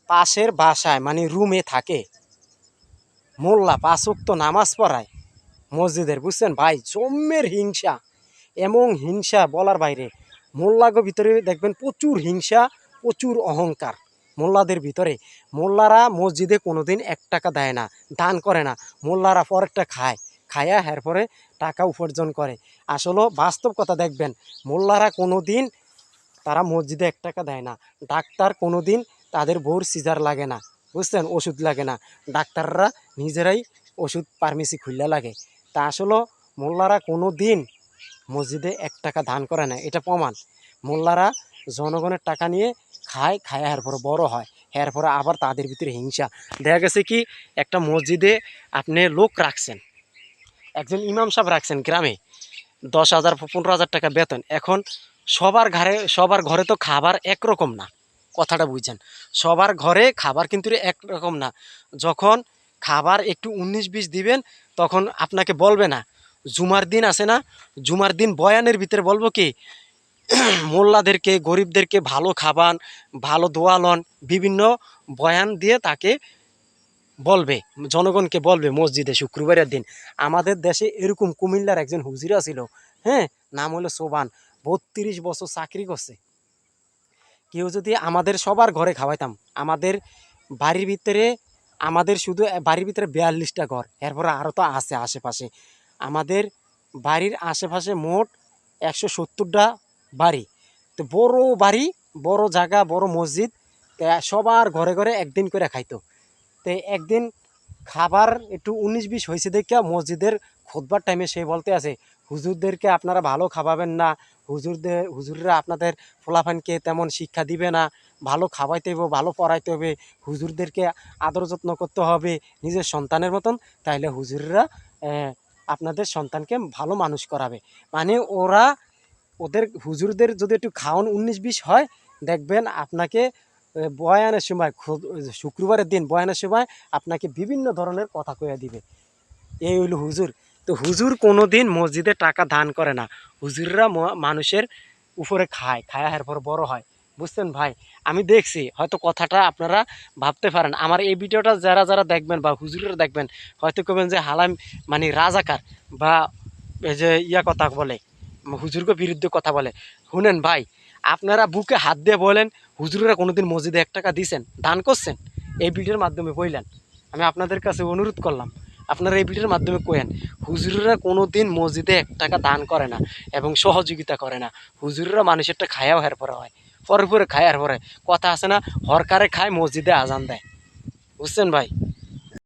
পাশের বাসায় মানে রুমে থাকে, মোল্লা 5 ওয়াক্ত নামাজ পড়ায় মসজিদের, বুঝছেন ভাই? জম্মের হিংসা, এমন হিংসা বলার বাইরে। মোল্লাগো ভিতরে দেখবেন প্রচুর হিংসা, প্রচুর অহংকার মোল্লাদের ভিতরে। মোল্লারা মসজিদে কোনোদিন 1 টাকা দেয় না, দান করে না। মোল্লারা পরেরটা খায়, খায়া এরপরে টাকা উপার্জন করে। আসলে বাস্তব কথা দেখবেন, মোল্লারা কোনোদিন তারা মসজিদে 1 টাকা দেয় না। ডাক্তার কোনোদিন তাদের বউর সিজার লাগে না, বুঝছেন? ওষুধ লাগে না, ডাক্তাররা নিজেরাই ওষুধ ফার্মেসি খুললে লাগে। তা আসলে মোল্লারা কোনো দিন মসজিদে 1 টাকা দান করে না, এটা প্রমাণ। মোল্লারা জনগণের টাকা নিয়ে খায়, খায় এরপরে বড় হয়, এরপরে আবার তাদের ভিতরে হিংসা। দেখা গেছে কি, একটা মসজিদে আপনি লোক রাখছেন, একজন ইমাম সাহেব রাখছেন গ্রামে, 10,000 15,000 টাকা বেতন। এখন সবার ঘরে তো খাবার একরকম না, কথাটা বুঝছেন? সবার ঘরে খাবার কিন্তু একরকম না। যখন খাবার একটু 19-20 দিবেন, তখন আপনাকে বলবে না। জুমার দিন আছে না, জুমার দিন বয়ানের ভিতরে বলবো কি, মোল্লাদেরকে গরিবদেরকে ভালো খাবান, ভালো দোয়ালন, বিভিন্ন বয়ান দিয়ে তাকে বলবে, জনগণকে বলবে মসজিদে শুক্রবারের দিন। আমাদের দেশে এরকম কুমিল্লার একজন হুজুরা ছিল, হ্যাঁ, নাম হলো সোবান, 32 বছর চাকরি করছে। কেউ যদি আমাদের সবার ঘরে খাওয়াইতাম, আমাদের বাড়ির ভিতরে, আমাদের শুধু বাড়ির ভিতরে 42টা ঘর, এরপরে আরও তো আছে আশেপাশে। আমাদের বাড়ির আশেপাশে মোট 170টা বাড়ি। তো বড় বাড়ি, বড় জায়গা, বড় মসজিদ, সবার ঘরে ঘরে একদিন করে খাইতো। তো একদিন খাবার একটু 19-20 হয়েছে দেখে মসজিদের খুতবার টাইমে সে বলতে আছে, হুজুরদেরকে আপনারা ভালো খাওয়াবেন না, হুজুররা আপনাদের ফলাফানকে তেমন শিক্ষা দিবে না, ভালো খাওয়াইতে হবে, ভালো পড়াইতে হবে, হুজুরদেরকে আদর যত্ন করতে হবে নিজের সন্তানের মতন, তাইলে হুজুররা আপনাদের সন্তানকে ভালো মানুষ করাবে। মানে ওদের হুজুরদের যদি একটু খাওয়ান 19-20 হয়, দেখবেন আপনাকে বয়ানের সময়, শুক্রবারের দিন বয়ানের সময় আপনাকে বিভিন্ন ধরনের কথা কইয়া দিবে। এই হইল হুজুর। তো হুজুর কোনো দিন মসজিদে টাকা দান করে না, হুজুররা মানুষের উপরে খায়, খায়া এরপর বড় হয়, বুঝছেন ভাই? আমি দেখছি, হয়তো কথাটা আপনারা ভাবতে পারেন, আমার এই ভিডিওটা যারা যারা দেখবেন বা হুজুরেরা দেখবেন, হয়তো কবেন যে হালাম মানে রাজাকার, বা এই যে কথা বলে, হুজুরকে বিরুদ্ধে কথা বলে। শুনেন ভাই, আপনারা বুকে হাত দিয়ে বলেন, হুজুরেরা কোনোদিন মসজিদে 1 টাকা দিয়েছেন, দান করছেন? এই ভিডিওর মাধ্যমে বললেন, আমি আপনাদের কাছে অনুরোধ করলাম, আপনারা এই ভিডিওর মাধ্যমে কয়েন, হুজুরেরা কোনো দিন মসজিদে 1 টাকা দান করে না এবং সহযোগিতা করে না। হুজুরেরা মানুষেরটা খায়াও হের পরে হয়, পরে পরে খায়, আর পরে কথা আছে না, হরকারে খায় মসজিদে আজান দেয়, বুঝছেন ভাই?